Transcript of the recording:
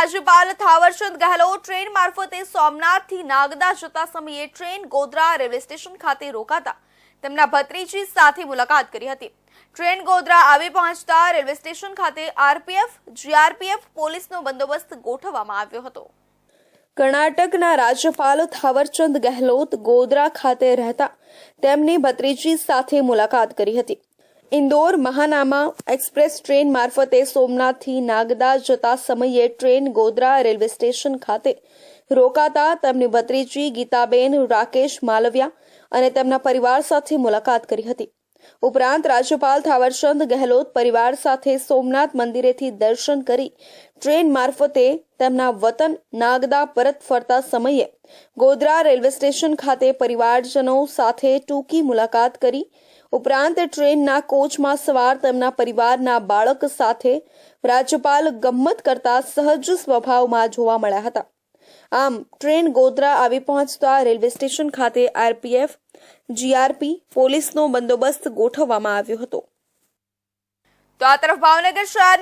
રાજ્યપાલ થાવરચંદ ગહેલોત ટ્રેન મારફતે સોમનાથથી નાગદા જતા સમયે ટ્રેન ગોધરા રેલવે સ્ટેશન ખાતે રોકાતા તેમના ભત્રીજી સાથે મુલાકાત કરી હતી। ટ્રેન ગોધરા આવી પહોંચતા રેલવે સ્ટેશન ખાતે આરપીએફ, જીઆરપીએફ પોલીસનો બંદોબસ્ત ગોઠવવામાં આવ્યો હતો। કર્ણાટકના રાજ્યપાલ થાવરચંદ ગહેલોત ગોધરા ખાતે રહેતા તેમની ભત્રીજી સાથે મુલાકાત કરી હતી। इंदौर महानामा एक्सप्रेस ट्रेन मार्फते सोमनाथથી नागदा जता समये ट्रेन गोधरा रेलवे स्टेशन खाते रोकाता તેમની ભત્રીજી ગીતાબેન રાકેશ માલવિયા અને તેમના પરિવાર સાથે મુલાકાત કરી હતી। ઉપરાંત રાજ્યપાલ થાવરચંદ ગહેલોત પરિવાર સાથે સોમનાથ મંદિરેથી દર્શન કરી ટ્રેન મારફતે તેમના વતન નાગદા પરત ફરતા સમયે ગોધરા રેલવે સ્ટેશન ખાતે પરિવારજનો સાથે ટૂંકી મુલાકાત કરી। ઉપરાંત ટ્રેનના કોચમાં સવાર તેમના પરિવારના બાળક સાથે રાજ્યપાલ ગમ્મત કરતા સહજ સ્વભાવમાં જોવા મળ્યા હતા। આમ ટ્રેન ગોધરા આવી પહોંચતા રેલવે સ્ટેશન ખાતે આરપીએફ, જીઆરપી પોલીસનો બંદોબસ્ત ગોઠવવામાં આવ્યો હતો। તો આ તરફ ભાવનગર શહેર